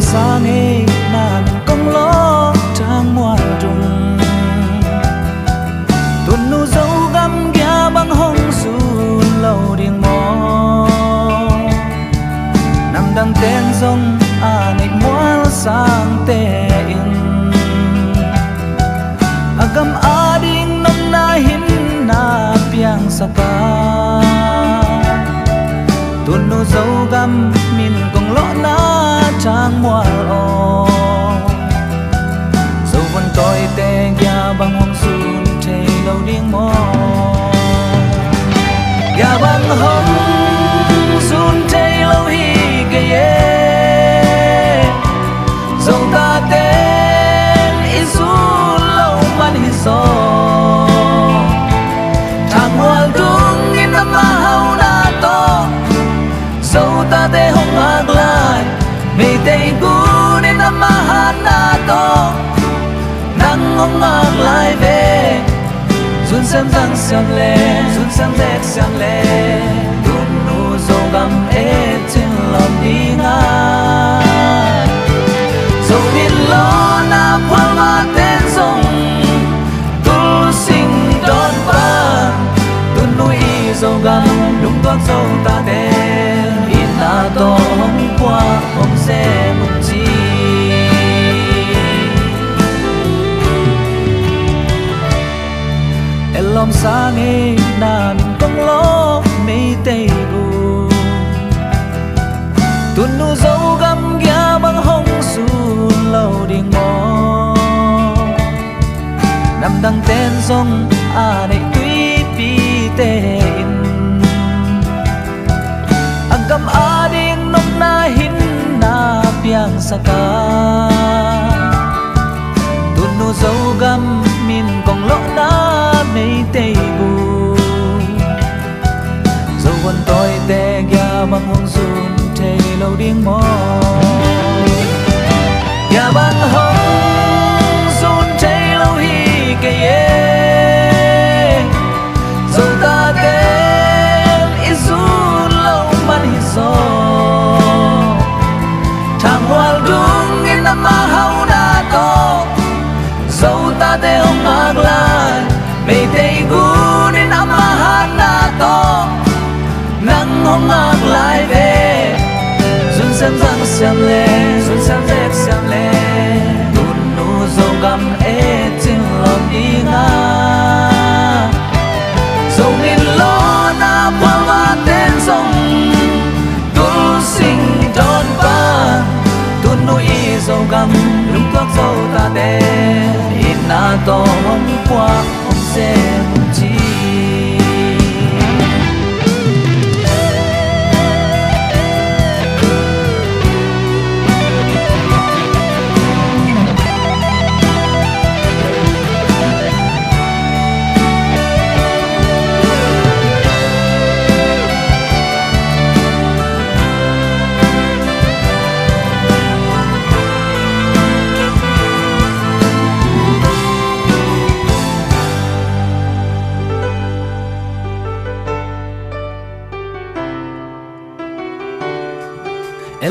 sang ấy na mình công ló trang mua trùng tuần nu dấu găm kia băng hông su lâu điên mò nằm đằng tên sông nịch mua sang tê in agam ading nong na hin na piang saka tuần nu dấu găm mình công ló na trang mua o dấu vẫn tôi tê kia băng hông su lâu điên mò ya băng hông sun thấy lâu hi kê dầu ta tên isu lâu man hi so thang hoa dung in năm hao na to dầu ta tê hông ag lại mây tây gu in năm han na to nắng hông ag lại về run xem răng xem lệ run xem rét xem lệ đun nu dầu găm ế trên lòng đi ngang dầu biết lo na quăng mà tên sông tu sinh đón ban đun nuôi dầu găm đúng toán dầu ta tên in na to hôm qua hôm xe mùng chi lòng sang ấy na mình công ló mây tây bu tuần nu dấu găm kia băng hông su lâu điên mò nằm đằng tên sông này tuy pi tên agam ading nong na hin na piang saka tuần nu dấu găm mình công ló na mây tây bu dầu vẫn tôi tê kia băng hông sun thề lâu điên mò kia băng hông sun thề lâu hi kê dầu ta tên isu lâu man hi so thang hoa dung in năm hao na to dầu ta tê hông ag lại mây tây gu in năm han na to nắng hông ag lại về run xem răng xem lệ run xem rét xem lệ đun nu dầu găm ế trên lòng đi ngang dầu nghìn lo na quăng mà tên sông tu sinh đón ban tuần nuôi dầu găm đúng toán dầu ta tên in na to hôm qua hôm xe mùng chi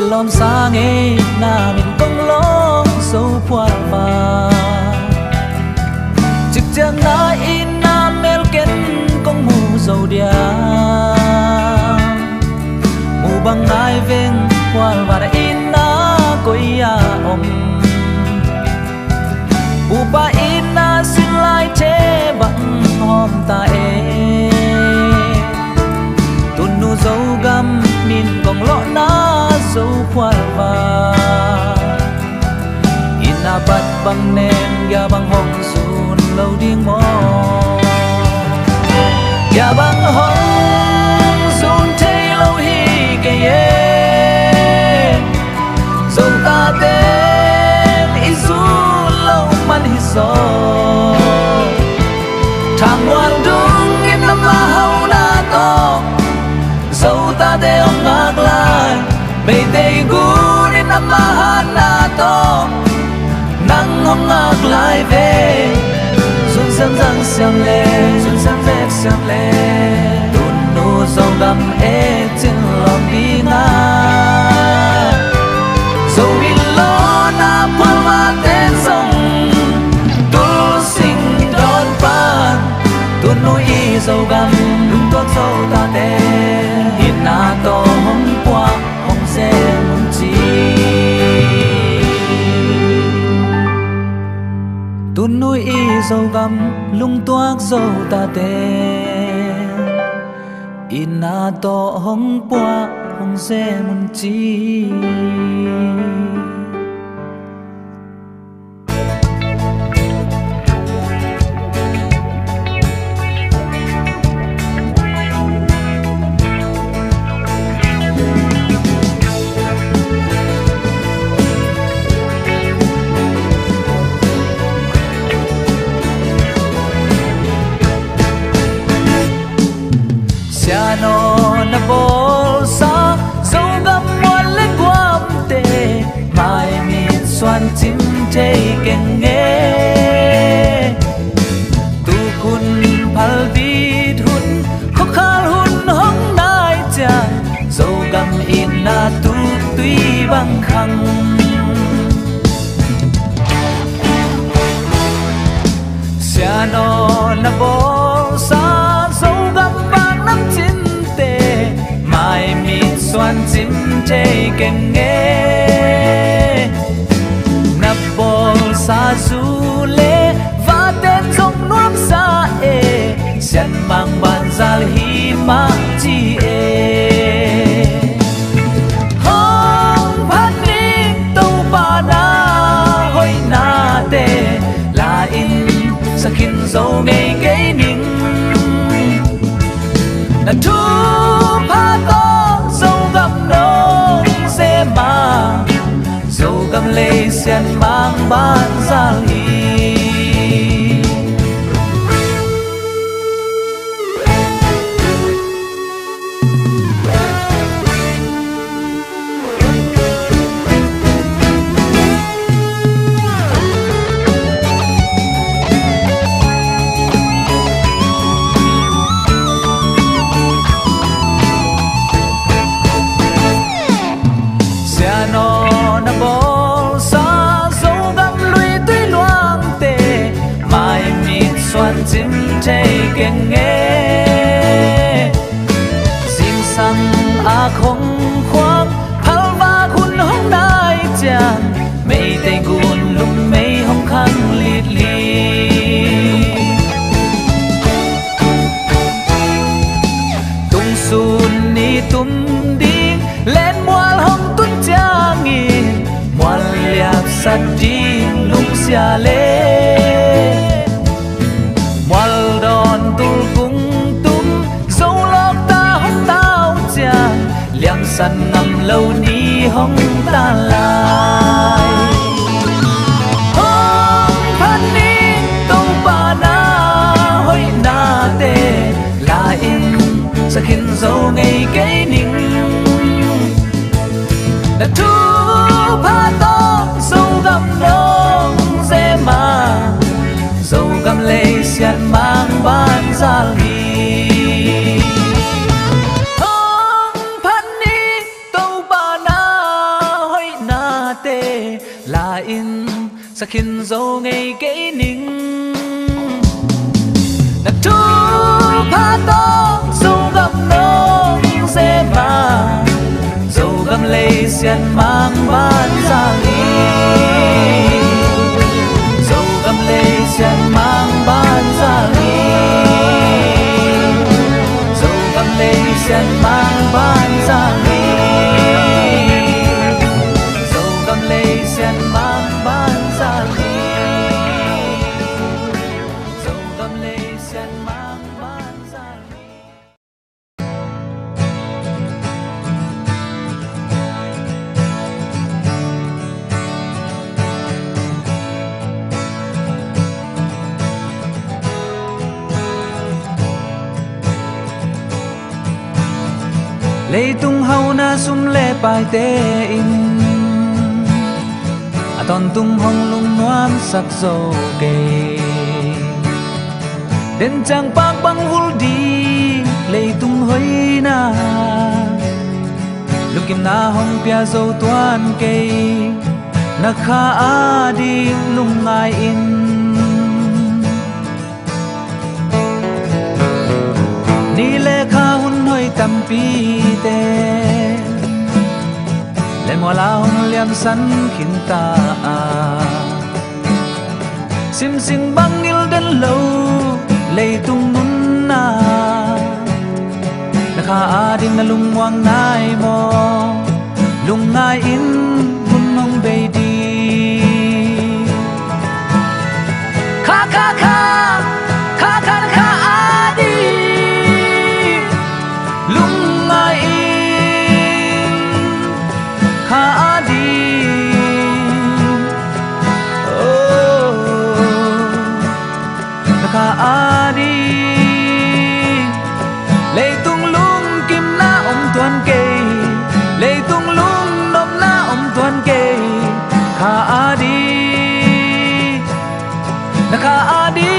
lòng sang ấy na mình công ló sâu qua và trực chẳng na in na mel ken công mù dầu dia mù bằng ai ven qua và đã in na coi ya om upa in na xin lại thế bằng hôm ta e tuần nu dấu găm mình còn lọ na dấu khoa và ina bat bang nem ya bang hong sun lâu điên mò ya bang hong sun thấy lâu hi kê dấu ta tên isu lâu man hi so thang ngoan dung in năm hao na to dấu ta tên ông ngạc lại mây tây gu in năm han na to nắng hông ngạc lại về run xem răng xem lệ run xem rét xem lệ đun nu dầu găm ế trên lòng đi ngang dầu bị lo nuôi dâu gầm lung tuốt dâu ta tê hiện na to hong qua hong xe mong chi tuôn nuôi dâu gầm lung tuốt dâu ta tê in na to hong qua hong xe mong chi no na bol sa dâu gam muan le quam te mai mi xoan chim chei keng nghe tu kun phal vi hun khó khal hun hong nai cha dâu gam in na tu tui bang khang sia no na bol sa mai mi xoan chim chei keng nghe nắp bol sa du le và tên trong nuông sa e xian mang ban zal hi ma chi e hong phan ni tâu ba na hoi na te la in sa khin dâu ngày cái ning na thu dâu gam lê xiên mang ban ra hi chim chei keng nghe sim sang a không khoang phal va khun hong nai chang mei te gun lum mei hong khang lit li tung sun ni tum ding len mual hong tun chang in mual liap sat ding lung sia le liang san ngam lâu ni hong ta lai hong phan ni tâu ba na hoi na te la in sa khin dâu ngày cái ning na thu pha to dâu gam nong ze ma dâu gam lê xian mang ban ra li la in sa khin dâu ngày cái ning na thu pha to dâu gam nong ze ma dâu gam lê xian mang ban ra li dâu gam lê xian mang ban ra li dâu gam lê xian mang ban ra li lei tung hau na sum le pai te in a ton tung hong lung nuam sak zo ke den chang pak bang hul di lei tung hoi na lukim na hong pia zo tuan ke na kha a di lung ngai in tâm pi te lên mùa lao liam sắn khiến ta sim sim băng yêu đến lâu lệ tung nun na nakha din na lungwang nai mo lungai in bunong baby kha kha kha kha kha kha adi lungai in kha adi oh nakha adi lệ tung lung kim na om tuan kê lệ tung lung nom na om tuan kê kha adi na kha adi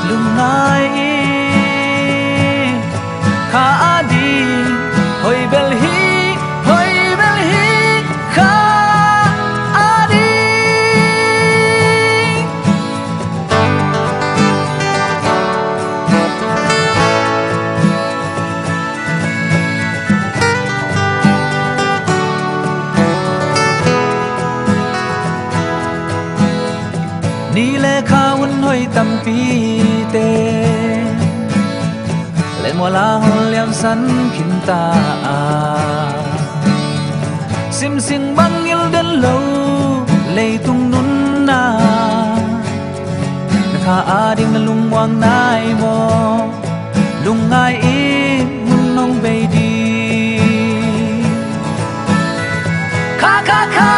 lung nai kha adi hoi bel hi kha adi ni le kha un hoi tâm pi te lên mùa la hôn liam sắn khiến ta sim sim băng yêu đến lâu lệ tung nun na kha ding na lung wang nai mo lung ngai in mun nong baby kha kha kha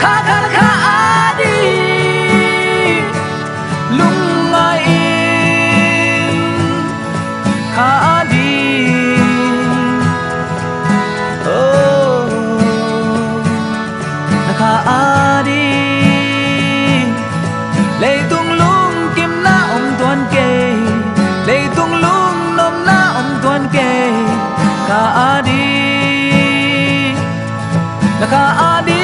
kha kha kha adi lung ngai in kha adi oh na kha adi lệ tung lung kim na om tuan kê lệ tung lung nom na om tuan kê kha adi na kha adi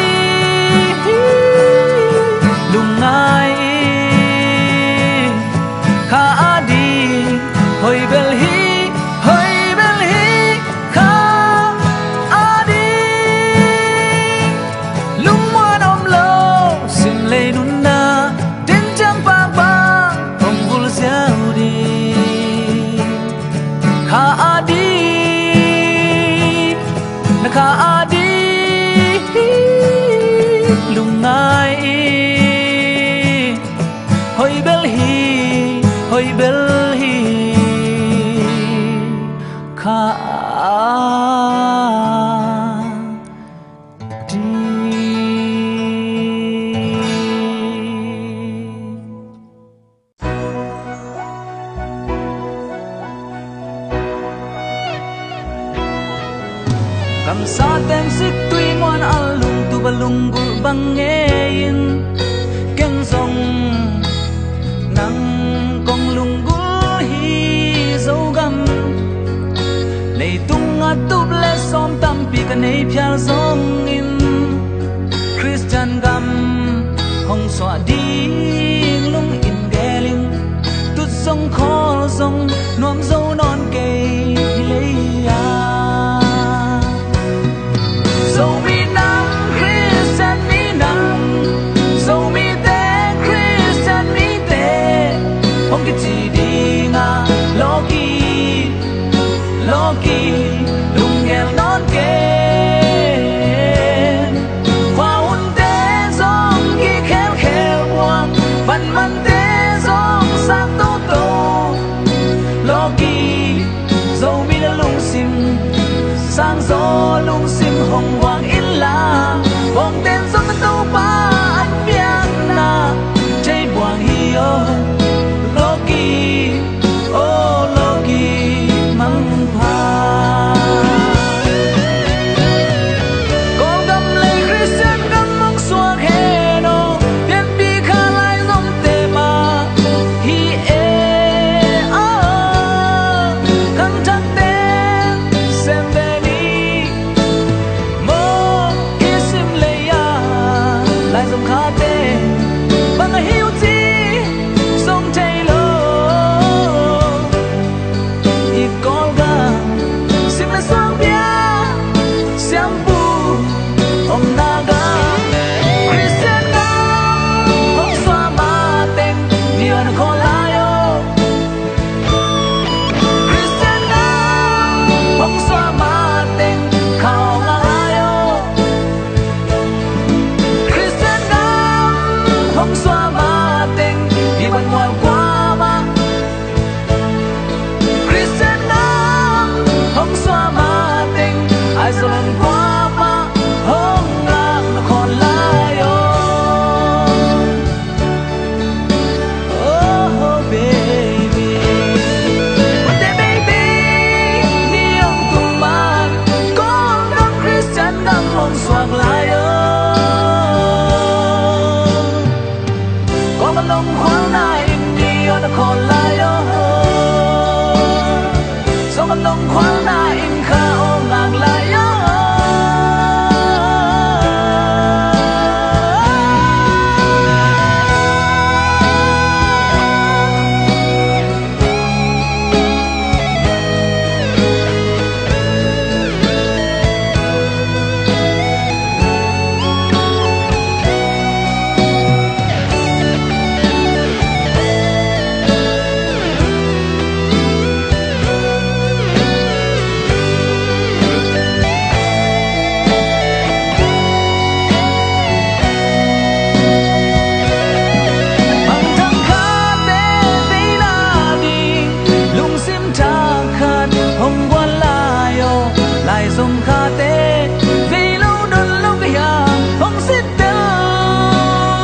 lung ngai kha adi hoi bel hi kha adi lung muan om lo sim lệ nun na đến trăng bang bang om vul gieo đi kha adi na kha adi lung ngai hoi bel hi kha kam sa tem sik tui ngoan al lung tu balung gul bang nge in ken song nang kong lung gul hi zo gam lei tung a tup le som tam pi ka nei phial zong in Christian gam hong swa ding lung in geling tut song khol song nuam zo non ke lei ya so mi nam Christian mi nam so mi te Christian mi te hong ki chi di nga loki lung gel non ke ngạc lại có mà nông khoáng này đi nó còn lại do mà nông khoáng này khá ngạc lại dùng khá tê vì lâu đồn lâu gà không xích tên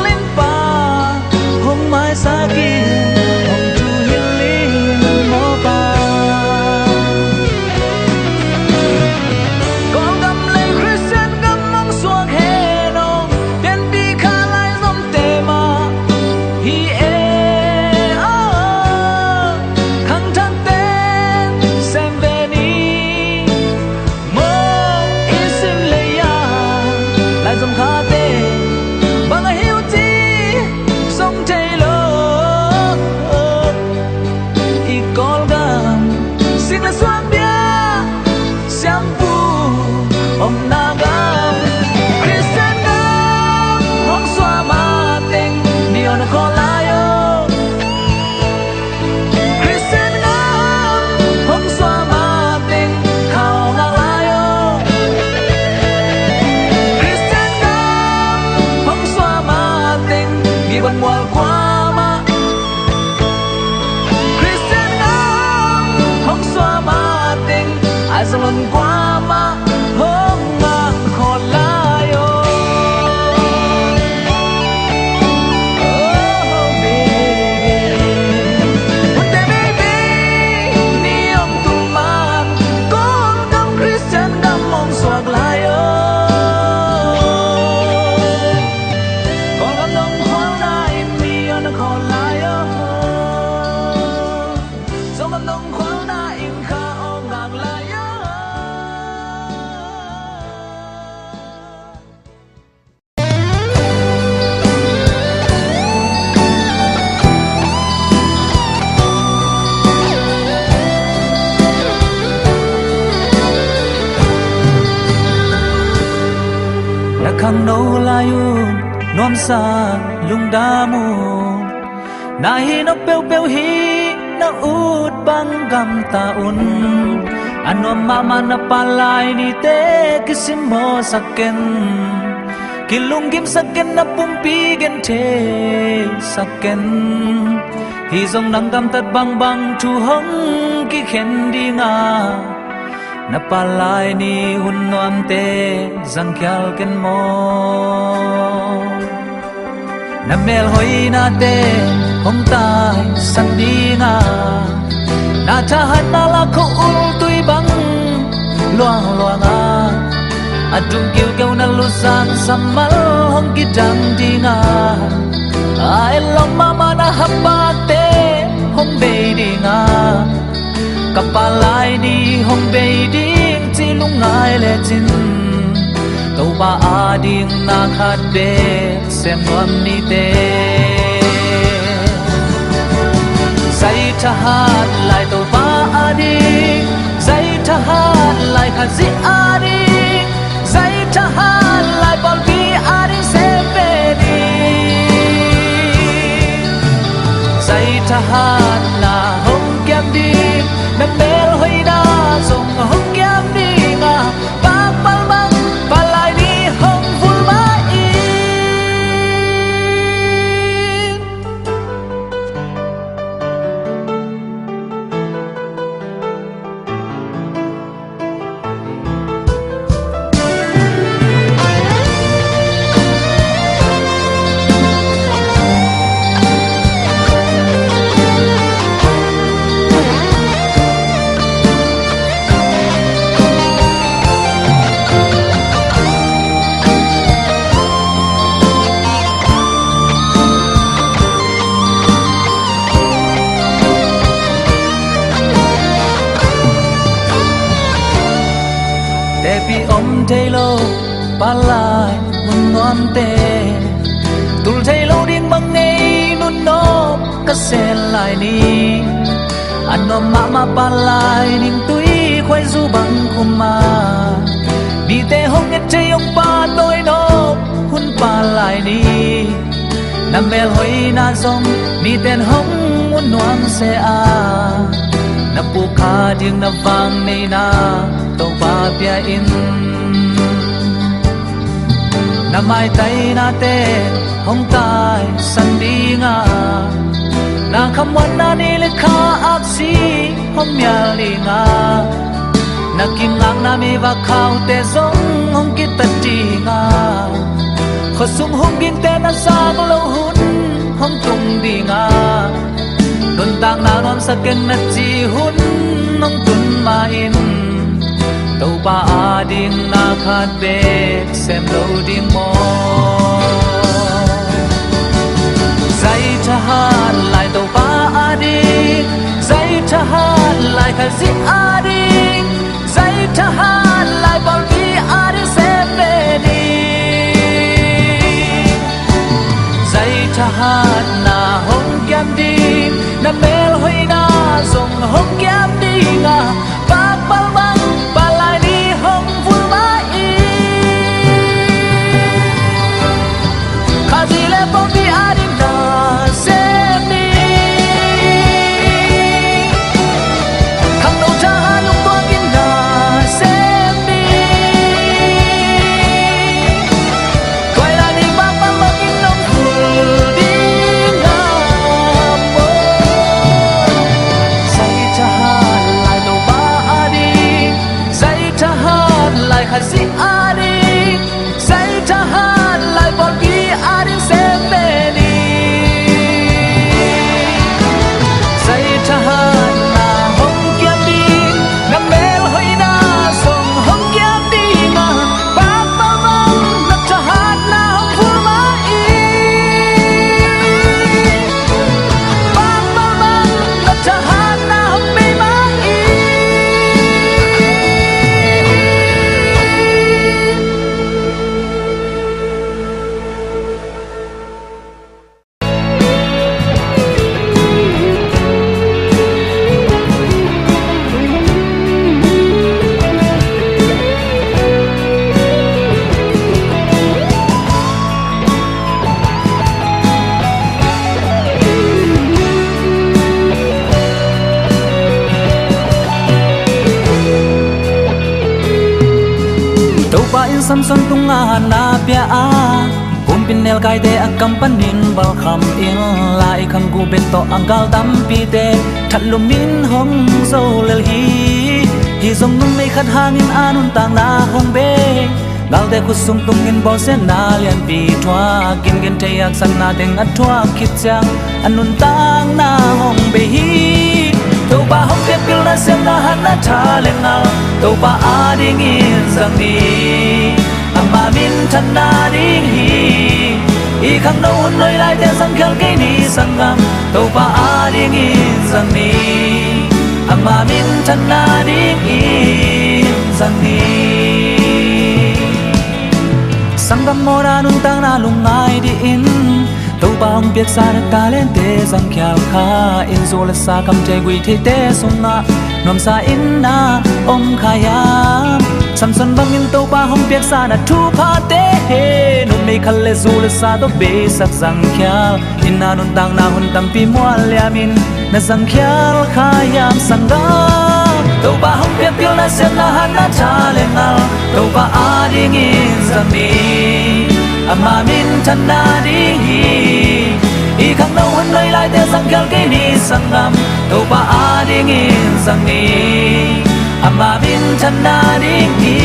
lên bà không mai xa kia không chú hiên lý mô bà con gầm lấy Christian gầm mong xuống hè nông tên đi khá lại dòng tê mà hi khăng thăng tên xem về ni dòng khá tê bằng hiểu chi sông thay lỡ y con gam xin là xoan bia sáng vu ông na gam Christian gam không xoa mà tình điều nó khó lại Christian gam không xoa mà tình khao ngạc lại bần ngoan qua mà Christian ngắm không xóa mà tình ai dòng lần qua mà hôm ngàn còn lại ni ông tung man con gam Christian ngắm mong xoạc lại còn lại do mà nông khoáng na im khá ngạc lại đã khăng nâu la yun nom sa lung đa mu na hi no peu hi na ut bang gam ta un ano mama na palai ni te kisimo saken kilung gim saken na pumpi gen the saken hi zong nang gam tat bang bang thu hong ki khen di nga na palai ni hun nom te zang kyal ken mo na mel hoi na te hong tai san đi nga na cha han na la ko ul tui bang loang loang adung kiu kiu na lu san samal hong ki dang di nga ai long mama na hapa te hong be di nga kapalai ni hong be ding chi lung ngai le chin to ba ading na khat de sem nuam ni te say tha hat lai to ba ading say tha hat lai khat zi ading say tha hat lai bol bi ading se pe ni say tha hat na hong kyam di na mel hoi na song hong kyam di nga ba pal bang palai ni hong ful ma in thầy lô ba lại mun ngón tê tul thầy lô điên băng ngay nun nô cắt sen lại ni anh ôm mama ba lại ning tui khoai du băng khum ma đi tê hông nhất thầy ông ba tôi nô hun ba lại ni nam bel hoi na zong mi ten hong mun nuam se a na pu kha ding na vang nei na to ba pia in na mai tai na te hong tai san di nga na kham wan na ni le kha ap si hom ya li nga na kim ngang na mi va khao te zong hong ki ta ti nga kho sum hong bin te na sa lo hun hong tung di nga nun tang na nom sa ken na chi hun nong tun ma in to ba a ding na khat be sem lo ding mo zai cha han lai to ba a ding zai cha han lai kha si a ding zai cha han lai bol bi a ding sem be ni zai cha han na hong kyam ding na mel hoi na zong hong kyam ding a bak bal bang balai ni hong vul ma i khazi le bom bi a ding na sem ni kham no cha han lung tuang in na sem ni koi la ni bak bal bang in nong vul ding na mo sai cha han lai lo ba a ding sai cha han lai kha si a ding sai cha han lai bol bi a ding sem be ni sai cha han na hong kyam ding na mel hoi na song hong kyam ding a bak ba bang na cha han na hong vul ma i bak ba bang na cha han na hong me ma i tau pa in samson tunga na pia a pum pin nel kai de akam panin bal kham in lai kham gu bet to angal dam pi te thalum min hong zo lel hi zong nung nei khat hang in anun tang na hong be gal de khu sum tung in bo se na lian pi thwa kin gen te yak san na deng at thwa khit chang anun tang na hong be hi to ba hong te pil na sem na han na tha le ngal to ba a ding in sang ni ama min than na ding hi i khang no hun noi lai te sang khel ke ni sang ngam to ba a ding in sang ni ama min than na ding in sang ni sang gam mo ra nung tang na lung ngai di in to ba hong piet sa na ta len te sang khel kha in zo la sa kam te gui the te sung na nom sa in na om khaya samson bang in to ba hong piet sa na thu pha te he no me khal le zo la sa to be sak sang khel in na nun tang na hun tam pi mo le min na sang khel khayam sang ga to ba hong piet pil na sem na han na cha le ngal to ba a ding in sang ni ama min than na ding hi i khang no hun noi lai te sang khel ke ni sang ngam to ba a ding in sang ni ama min than na ding hi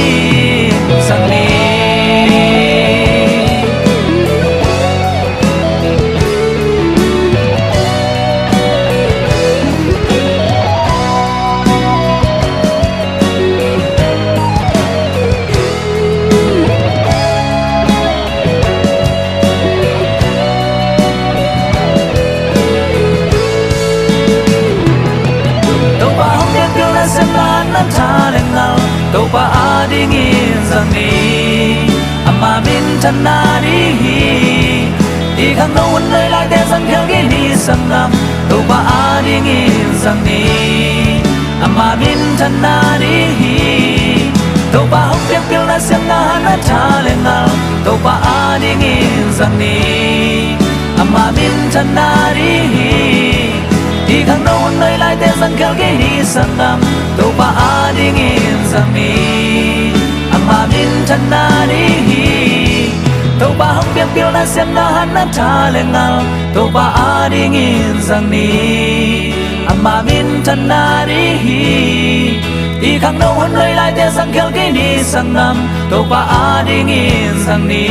sang ni to ba a ding in sang ni chân na đi đi khang nô un nơi lại te sang khel gi ni sang ngam tu pa a đi ngin sang ni ama min chân na đi tu pa hok piak pil na sang na na cha le ngal tu pa a đi ngin sang ni ama min chân na đi khang nô un nơi lại te sang khel gi ni sang ngam tu pa a đi ngin sang ni ama min chân na đi tàu ba hong biak bil na sen na han na cha le ngal tàu ba a đi ngin sang ni ama min chân na đi khang nô hun lơi lại te sang khel cái ni sang ngam tàu ba a đi ngin sang ni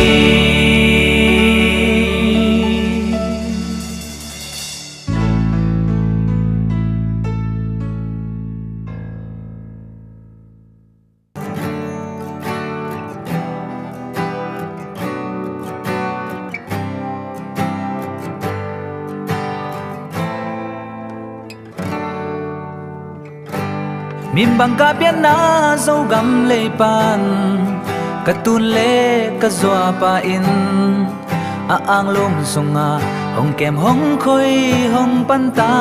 mim bang ka pian na zo gam le pan ka tun le ka zwa pa in a ang lum sunga hong kem hong khoi hong pan ta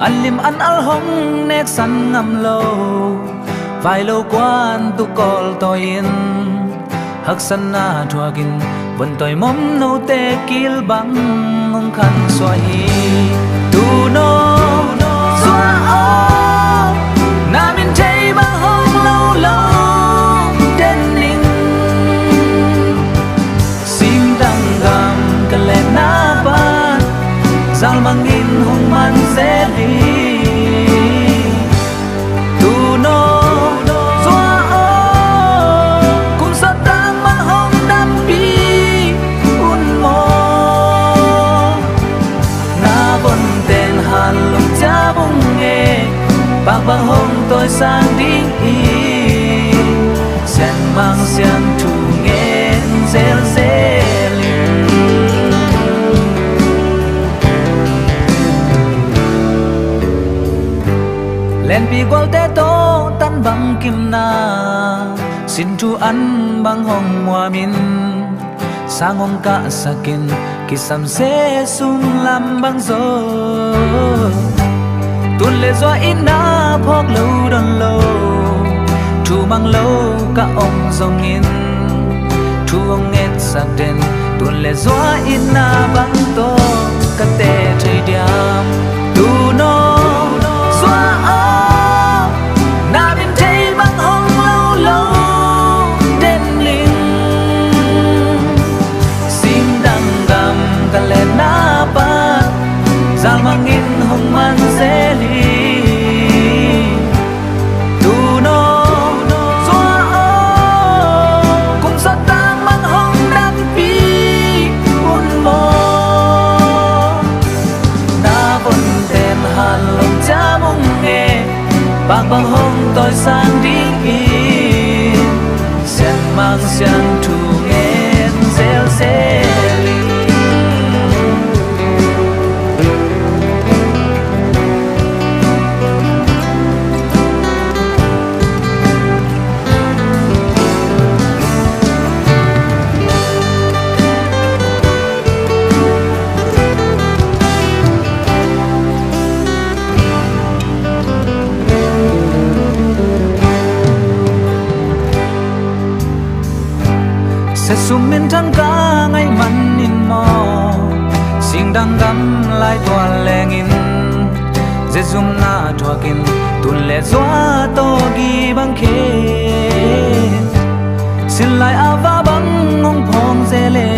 an lim an al hong nek san ngam lo vai lo quan tu kol to in hak san na thua gin vân toy mom no te kil bang ngong khan swa hi tu no namin chay bang hong lâu lâu đến ninh sim đăng gam ka le na ba zal mangin hong man se li tu no zua o kum sa tang mang hong dam pi un mo na bon ten han lung cha bung nghe bạc bang hong tôi sang đi sen mang xiang thu nghe zel zel len pi qual te to tan bang kim na xin thu ăn bang hong hoa min sang hong ka sakin kisam se sung lam bang zo tuôn lệ doa in na phok lâu đòn lâu thu mang lâu cả ông dòng in thu ông nghe sắc đen tuôn lệ doa in na băng to cả tê trời điam tu no doa o na bên thấy băng hong lâu lâu đến linh sim đăng gam cả lệ na ba giang mang in hong man se li tu no doa o kum sa tang mang hong dam pi un mo na bon tem han long cha mong nghe bang bang hong tôi sang đi sen mang xiang thu nghe zel zel sẽ sum min thang ca ngay man in mo sing dang gam lai toàn leng in je zum na thua kin tun le zwa to gi bang khe sin lai ava bang ngong phong je le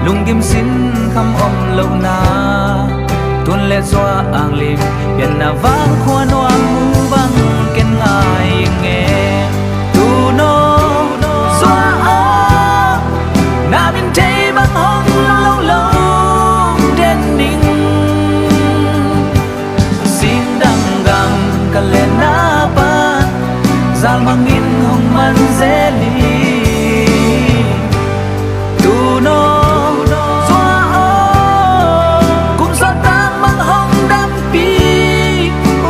lung kim sin kham om lo na tun le zwa ang lim yen na vang khwan wam bang ken ngai nghe tu no na min thấy băng hong lâu lâu đến ninh xin đăng gam cả lên na ba zal mang in hong man dễ li tu no doa o kum sa tang mang hong dam pi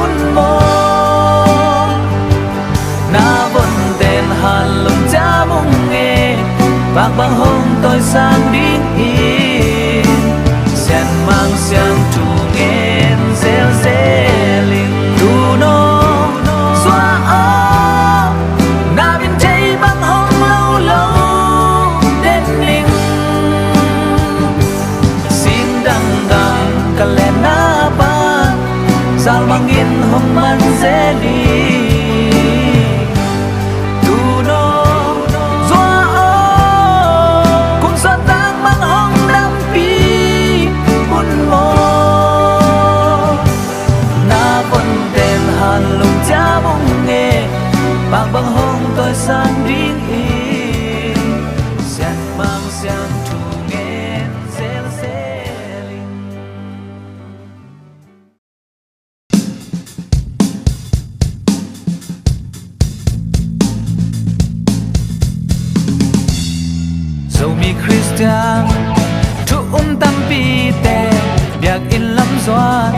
un bạc bằng hôm tôi sang đến in sen mang sang tu nghen zel zeling tu no xóa ó na bên cháy bằng hôm lâu lâu đến mình xin đằng đằng cả lẽ na ba zal bằng yên hôm man zeli bạc bằng hôm tôi sang riêng in sen mang sang tu nghen zel zeling dẫu mi Christian thu tâm pi te biak in lam doa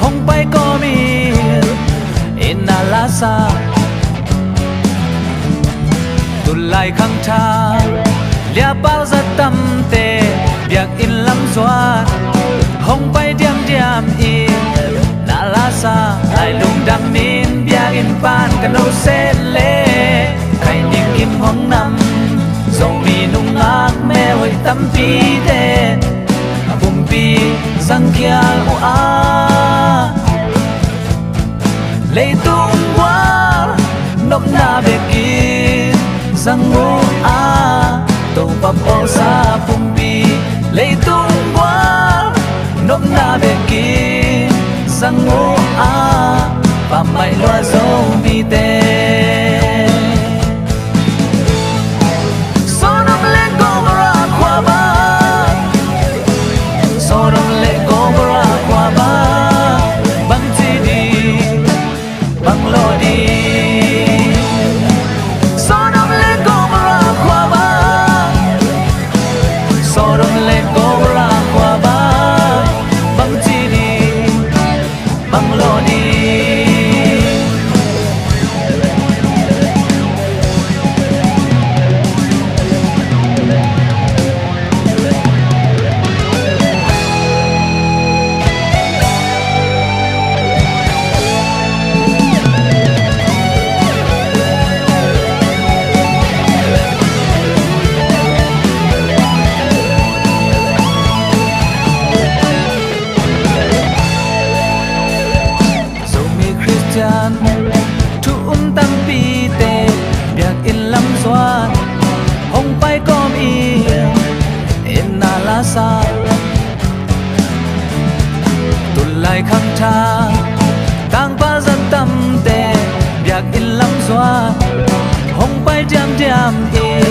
hong bay có mi in alasa lại khăng tha lia bao giờ tâm tê việc in lắm doa không bay diam diam in na la sa lại lung đam min việc in pan cả nô sen lê khai niệm im hong năm dòng mi nung ngác mê hồi tâm pi tê bùm pi răng kia u a lấy tung quá nộp na về kia sang ngô a tàu bắp ô sa phum pi lấy tung quá nộp na về kia sang ngô a và mày loa dâu mi tê so nông lên cô ra qua ba so nông lên cô ra qua ba bằng chi đi bằng lo đi thu tâm pi tê việc in lắm doa hong bay com yên in na la sa tu lại khăng tha tang ba dân tâm tê việc in lắm doa hong bay diam diam in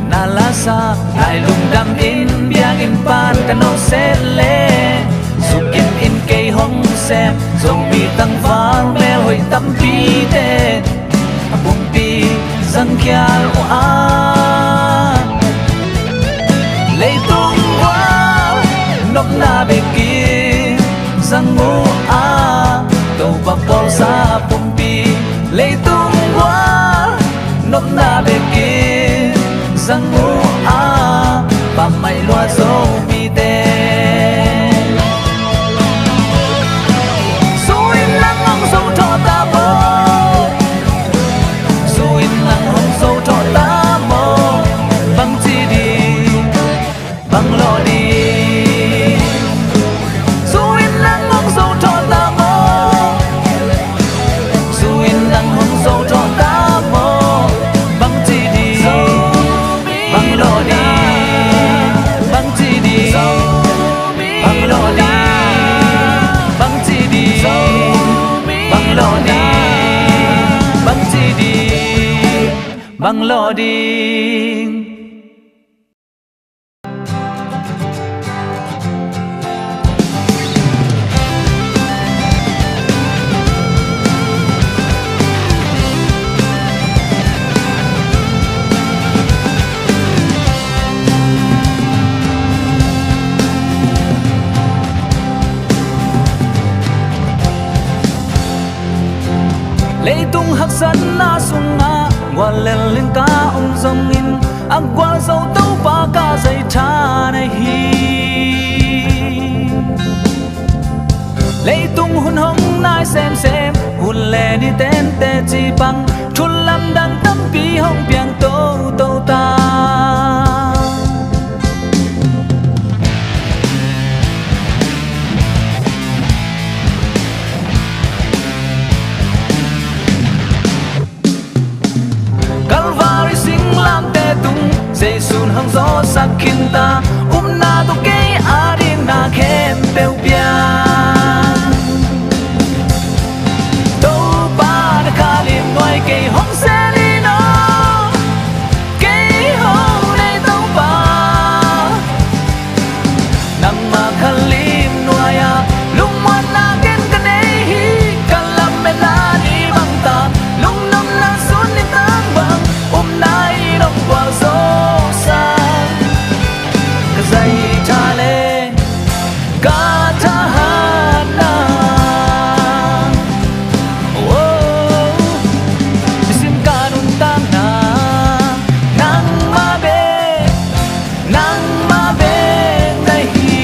na la sa lại lung đam in việc in pan cả nô sen lê giúp in cây hong xem dòng bi tăng vang mê hồi tâm pi tê bùm pi răng kia u a lấy tung quá nộp na bê kia răng ngô a tàu bắp bò sa bùm pi lấy tung quá nộp na bê kia răng ngô a và mày loa dâu mi tê bằng lo đi lấy tung hắc dẫn na sung nga ngoan lên lên ca ông dòng in ang qua dâu tấu ba ca dây cha này hi lấy tung hun hong nai xem hun lệ đi tên tê chi bằng chun lam đăng tâm pi hong biang tô tô ta Calvary sing lam tê tung dây sun hong gió sắc kinh ta na to ke aring na khem beu pia to pa na kalim noi ke hong se li no ke ho nei to pa nang ma kalim noi ya lung mon na ken ka nei hi kalam me na ni bang ta lung nam na sun ni tang bang nai nong kwa zo sa dây cha lê ca cha na xin ca nung tang na nang ma be nay hi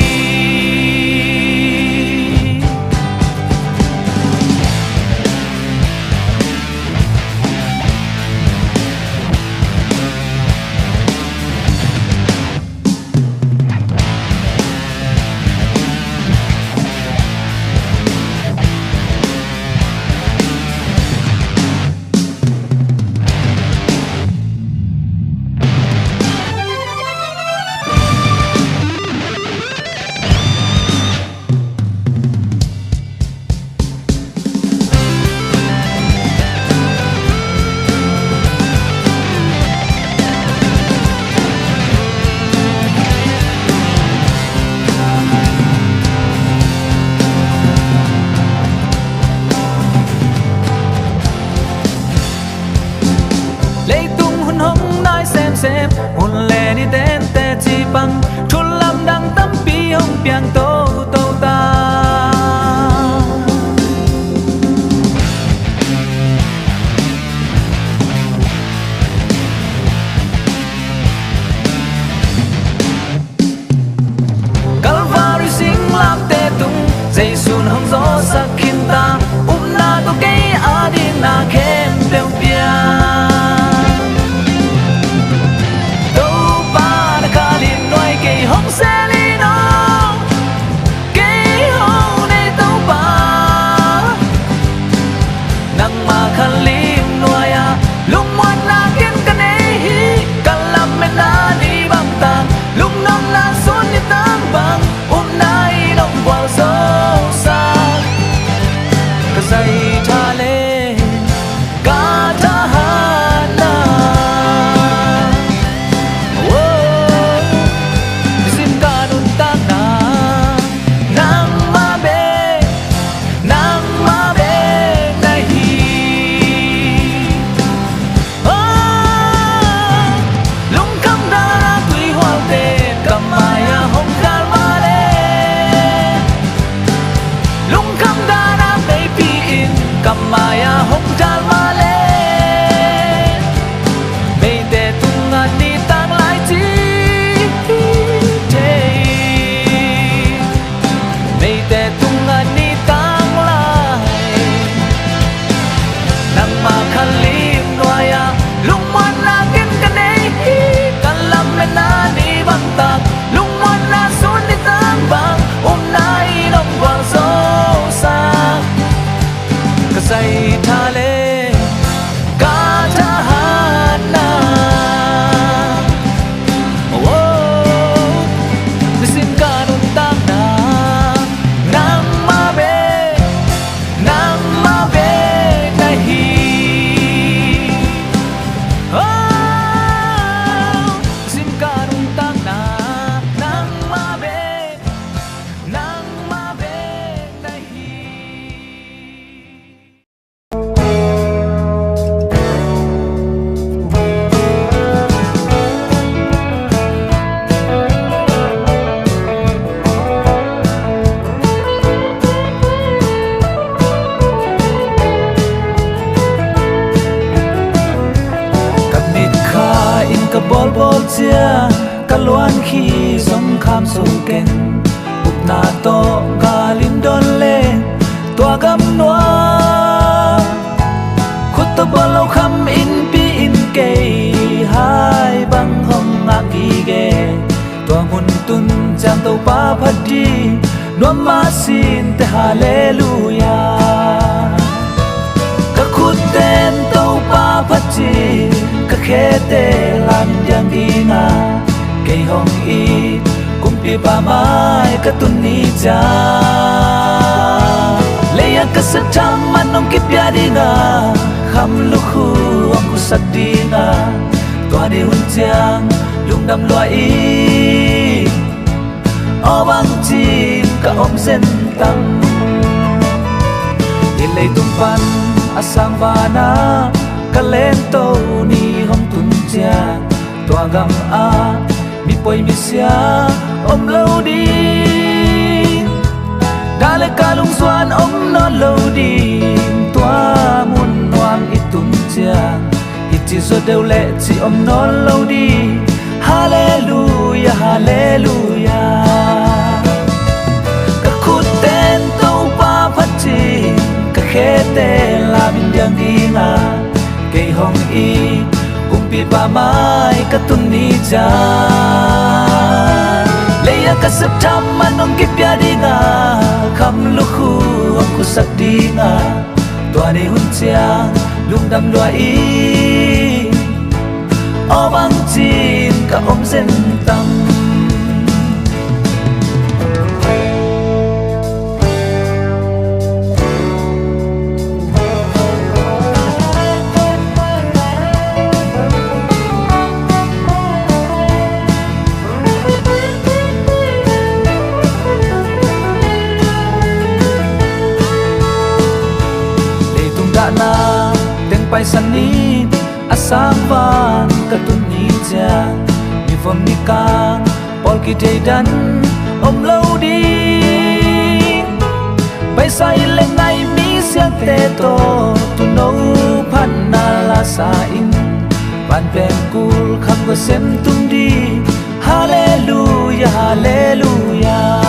xem hồn lệ đi tên tê chi bằng chun lam đăng tâm pi hong piang tô tô ta Calvary sing lam tê tung dây sun hong gió sắc kinh ta na to ke adin na khem beu pia hong se li no ke ho nei tau pa nang ma khan lim noa ya lung mon na ken ka nei hi kalam me na ni bang ta lung nam na sun ni tang bang nai nong kwa so sa ka sai tha le chia cả loan khi dòng kham sâu keng ục na to ga lim don le tua gam noa khuất to bao lâu kham in pi in kei hai băng hồng ngạc kỳ ghê tua mun tun chang tàu pa phát đi noa ma xin te hallelujah ka khut ten tàu pa phát đi ka khe te lan yang đi nga cây hồng y cũng pi pa mai ka tun ni cha leya ka sa cham manong kipya đi nga kham lu khu ang ku sak đi nga tua de hun chang lung dam loa y o bang chin ka om sen tam ilay tumpan asang vana ka len to ni hom tun chang tua gam a mi poi mi sia om lâu đi đã lệ ca lung xoan om non lâu đi tua mun noang itun chang ít chỉ số đều lệ chỉ om non lâu đi hallelujah hallelujah ka khut ten tàu pa phát chi ka khe te la min yang đi nga cây hồng y cũng pi pa mai ka tun ni cha leya ka sap tham manong kipya đi nga kham lu khu ang ku sak đi nga tua de hun chiang lung dam loa y o bang chin ka om sen tam na teng pai san ni asang van ka tun ni cha mi vom ni kang pol ki te dan om lâu đi pai sai le ngai mi siang te to tu no phan na la sa in van pen kul kham go sem tum đi hallelujah hallelujah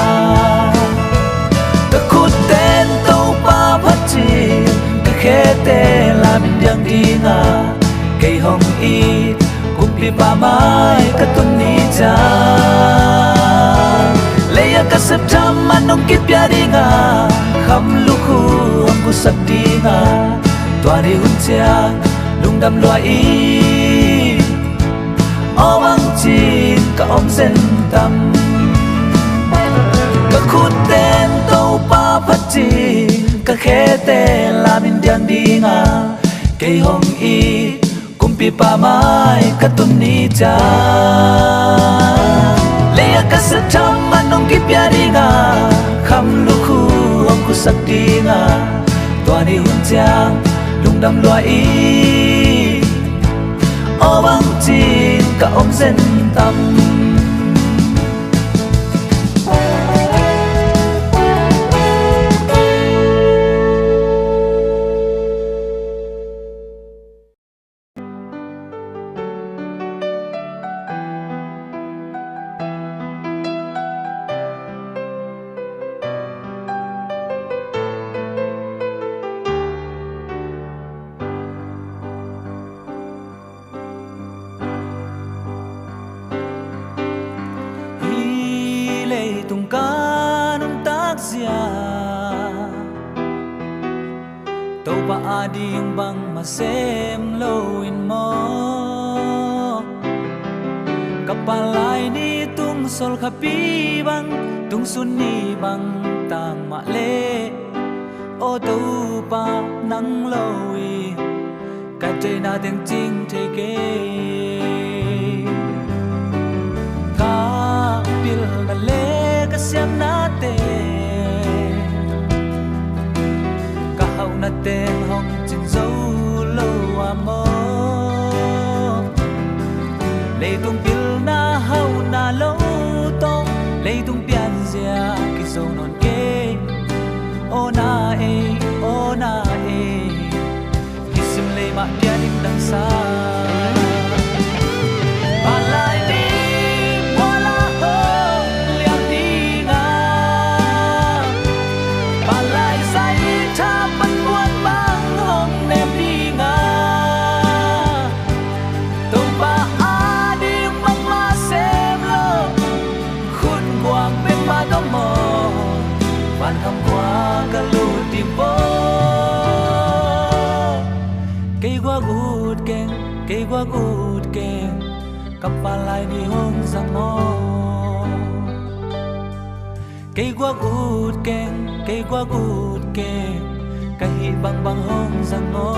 ka khut ten to pa phat chi khe te la min yang đi nga cây hồng y cũng pi pa mai ka tun ni cha leya ka sap tham manong kipya đi nga kham lu khu ang ku sak đi nga tua de hun cha lung dam loa y o bang chin ka om sen tam ka khut ten tàu pa phát chi ka khe te la min yang đi nga cây hồng y cũng pi pa mai ka tun ni cha leya ka sa tham manong kipya đi nga kham lu khu ang ku sak đi nga tua de hun chang lung dam loa y o bang chin ka om sen tam tung ca nung tác zia tàu pa ading bang ma sem lo in mo kapalai ni tung sol khapi bang tung sun ni bang tang ma le o tàu pa nang loi ka te na tiếng ching te ke ka pil na le siam na te ka hau na ten hong chin zo lo amo le tung pil na hau na lo to le tung pian zia ki zo non ke o na e ki sim le ma pian ding dang sa palai ut ken kapalay ni hong zango cây ut ken kahi bang bang hong zango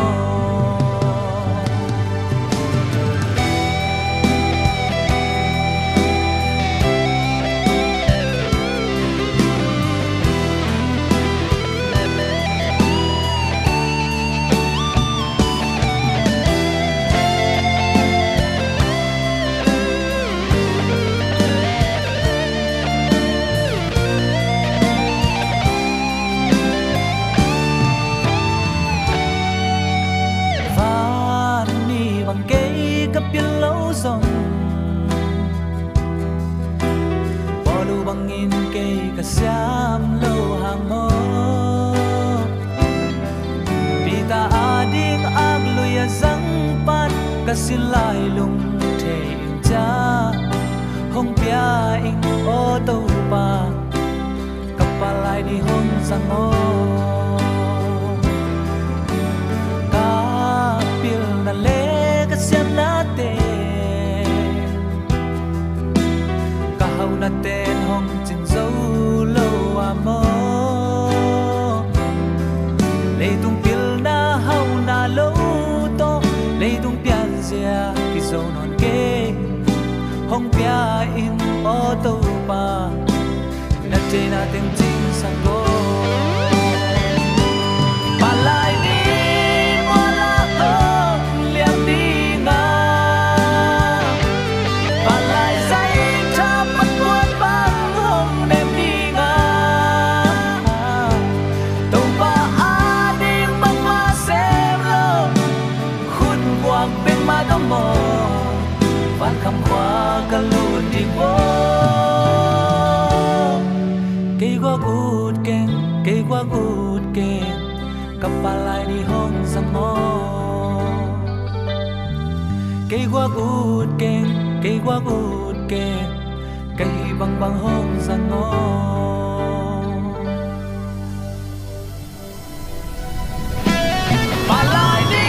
bangin kay kasyam lo hang mo Pita ading agluya zang pat kasilay lung theing cha Hong pia ing o tau pa kapalay di hong zango Kapil na le kasyam natin Kahaw natin hong chin dấu lâu mo lấy tung pil na hau na lâu to lấy tung pian zia ki zo non ke hong pia in o to pa na te na tem chin sang go palai ni wala hong liam đi nga palai zai cha pat buat bang hong nem đi nga tàu pa ading bang ma sem lo khun quang bên ma đó mò van kham khoa ka luôn đi vô cây qua gut ken kapalay ni hong zango cây qua gut ken cây bang bang hong zango palay ni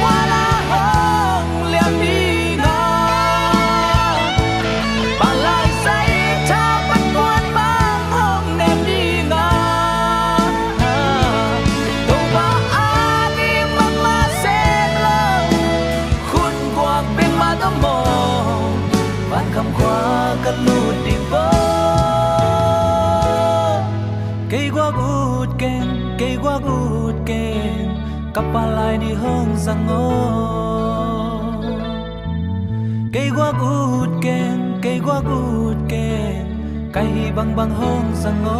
wala hong liam đi nga palay say cha pat buat bang hong nem đi nga tàu ba ading bang ma sen lo khun quang bên ma đó mò van kham khoa ka lut đi vô cây qua gut ken kapalay ni hong zango cây qua gut ken kai bang bang hong zango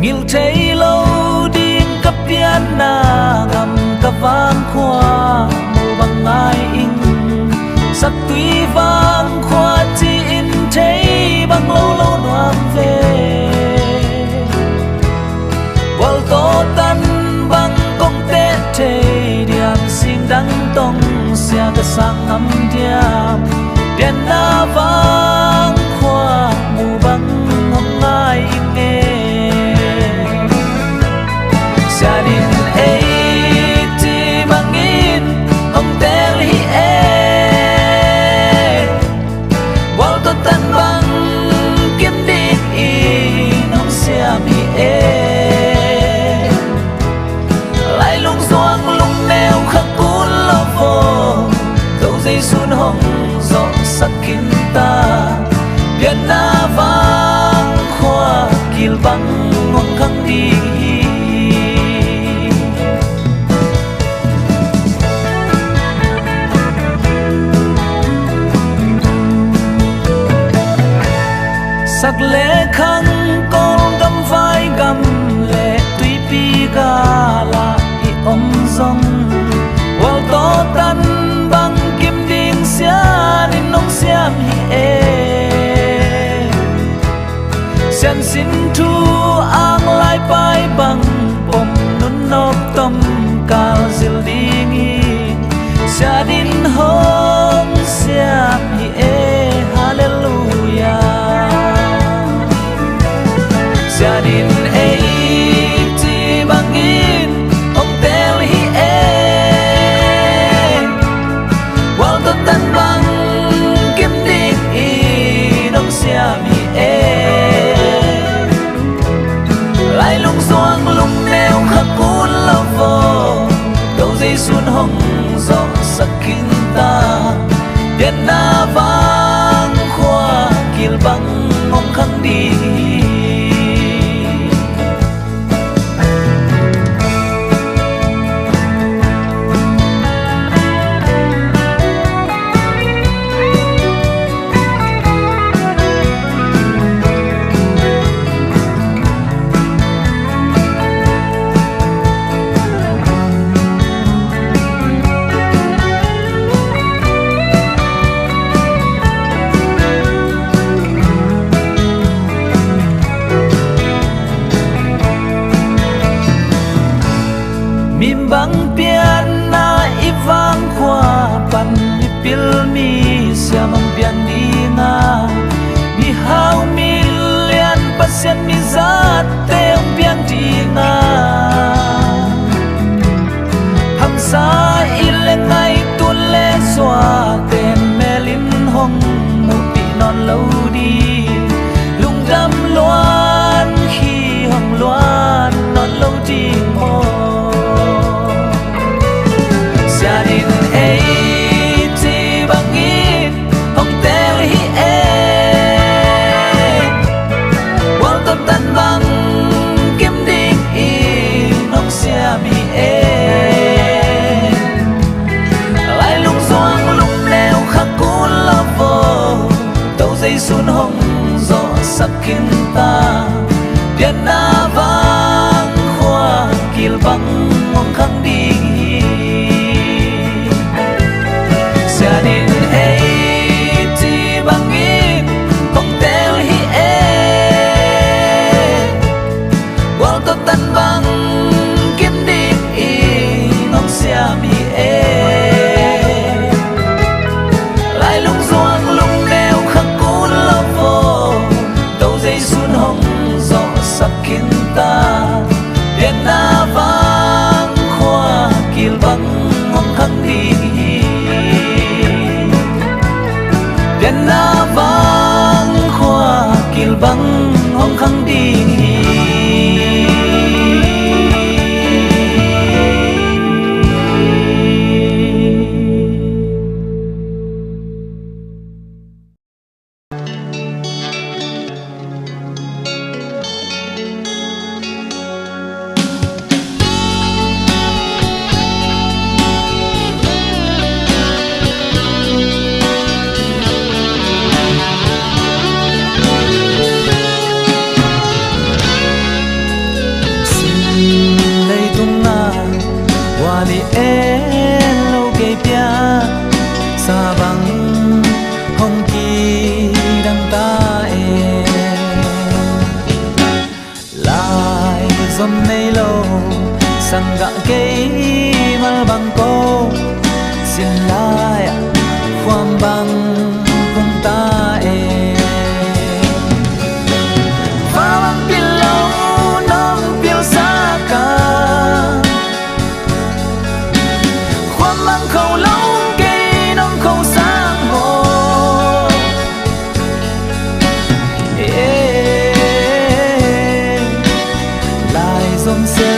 Ngil thấy lâu điên cấp pian na ngầm cấp vang khoa mù bằng ai in sắc tuy vang khoa chỉ in thấy bằng lâu lâu noam về qual to tan bằng công tết thế điam xin đắng tông xia cái sang ngắm điam đian na vang khoa mù bằng ngom ai in nghe gia đình ấy chỉ bangin hong tel hi e qual to tan bang kiếm đi nong xiam hi e lại lung xoang lung neo khắc cún lo vô dấu dây sun hong gió sắc kín ta biển na vang khoa kil bang ngong khang đi sắc lệ khăn con găm vai găm lệ tuy pi ga là i om zong wal to tan bang kim ding sia nin nong siam hi e sian sin thu ang lai pai bang pom nun nop tom kal zil ding in sia din hom siam hi e hallelujah sia din e ti bangin ông tel hi e wal to tan bang kim ding in nong siam hi e lại lung xoang lung neo khắc cún lao vô đâu dây xuân hồng gió sắc kinh ta điện na vang khoa kil bang ngong khang đi mim bang pian na ivang khoa pan mi pil mi siamang pian di nga mi hau mi lian pasien mi zat teong pian di nga ham sa ileng ai tun le xóa tên melin hong mu pi non lâu đi lung đam loan khi hong loan non lâu đi mo gia đình ấy chỉ bằng ít ông tel hi em quan tâm tan bằng kiếm đi nông xe mi em lại lung xoang lung neo khắc cún lao vô tàu dây xuân hồng gió sắc kinh ta điện na vang khoa kil bang ngong khang đi gia đình ấy chỉ bằng ít ông tel hi e qual to tan bang kiếm đi nong sia mi e lại lung xoang lung neo khắc cún lao vô tàu dây xuân hồng gió sắc kinh ta điện na vang khoa kil bang ngong khang đi điện na vang khoa kil bang ngong khang đi sang gạ cây mal bang cô xin lại khoan bang cùng ta và bang pil lâu nong pil xa cả khoan bang khâu lâu cây nong khâu sang hồ lại dòng sơ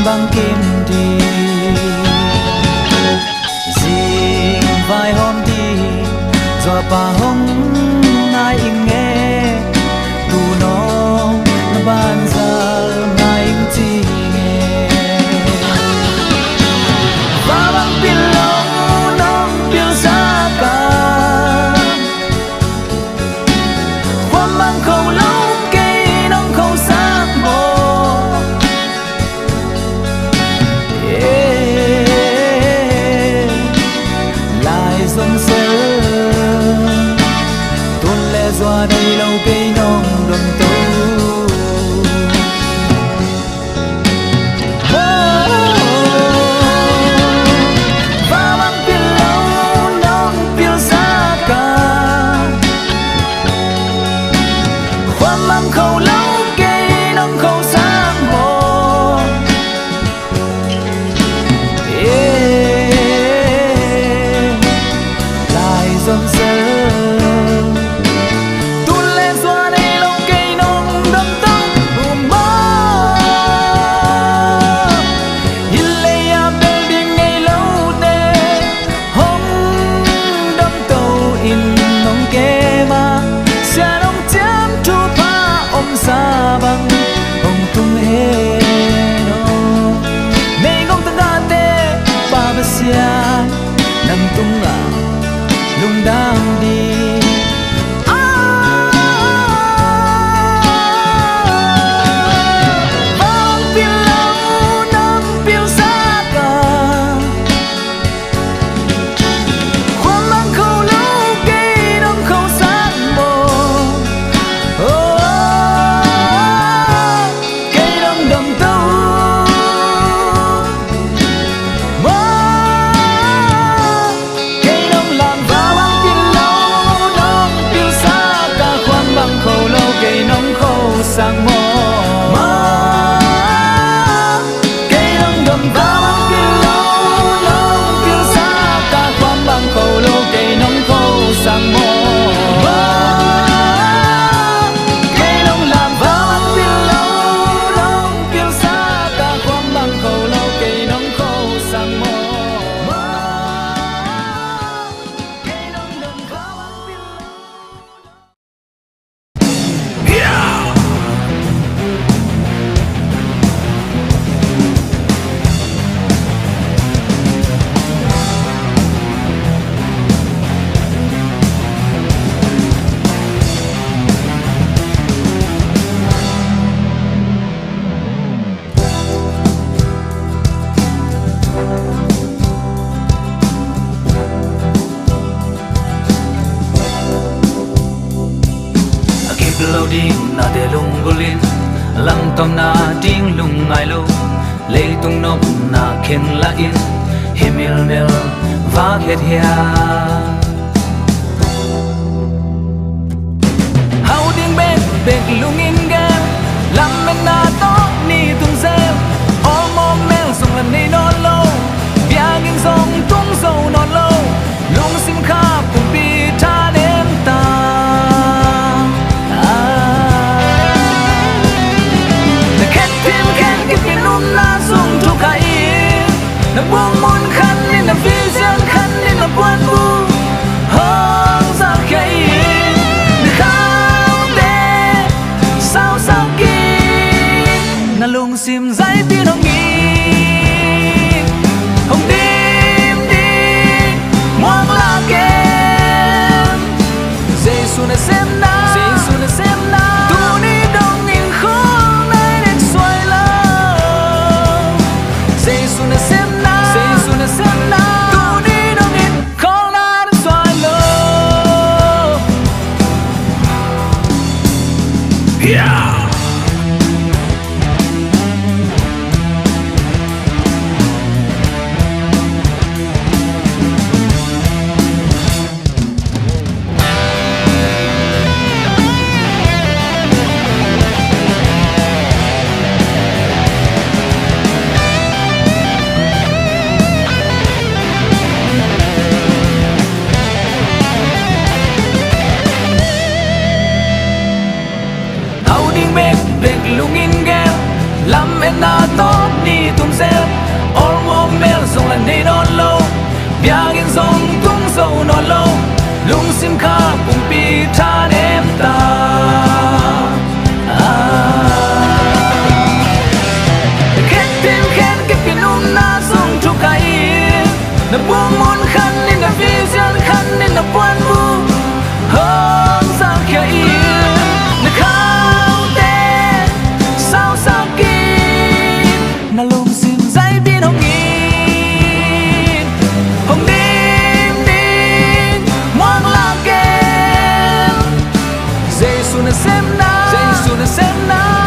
bằng kim đi ding vai hôm đi do pa hong nai ing nghe tu nó ban giờ nai ing chi nghe và bằng pin long nong piêu xa cả khoan bằng khâu lâu cây nong khâu xa mồ lại dòng sơ tuôn lệ doa đây lâu cây nong đầm tâu khâu lâu cây nong khâu sáng mồ lại dần dần tuôn lên xóa đây lâu cây nong đâm tóc mơ nhìn lấy à bên đi ngày lâu tê hôm đâm tàu in nong kê mà xa nong chém chu sa bang hong tung he no mei ngong tang ga te pa ba sia nang tung a lung dang đi vang pin lâu nam piêu sa ka khoan mang khâu lâu cây nong khâu sáng mồ sang mồ cây nong đầm vào bằng pin lâu nong piêu xa cả khoan bằng khâu lâu cây nong khâu sang mồ cây nong làm vào bằng pin lâu nong piêu xa cả khoan bằng khâu lâu cây nong khâu sang mồ cây nong đầm vào bằng pin lâu. Lâu đi na de lung golin lang tom na ding lung ngai lo le tung nop na khen la in himil mel va het hia hau ding bek lung in gan lam men na to ni tung zel o mo mel song lam nei non lo biang in song tung sâu non lo lung sim kha kum pi tha nem ta na buông môn khăn nên là phi giang khăn nên là buồn bu hong ra khay na khao te sao sao kia na lung sim dai tin hong nghi hong tim đi ngoan la kem Jesus na xem na Jesus na xem na tu đi đông in khong nay đến xoay la Jesus na xem xem na tu đi đâu in không na đến xoay lơ lam en na to ni tum se or mo mel song la nei non lo biang in song tung so non lo lung sim kha pum pi tha nem ta ken pin um na song tu kai na buông mon khan in na vision khan in na puan mu hong sang kia na khao te sao sao kin na lung sim zai bin hong nim mong la ken Jesus na sem na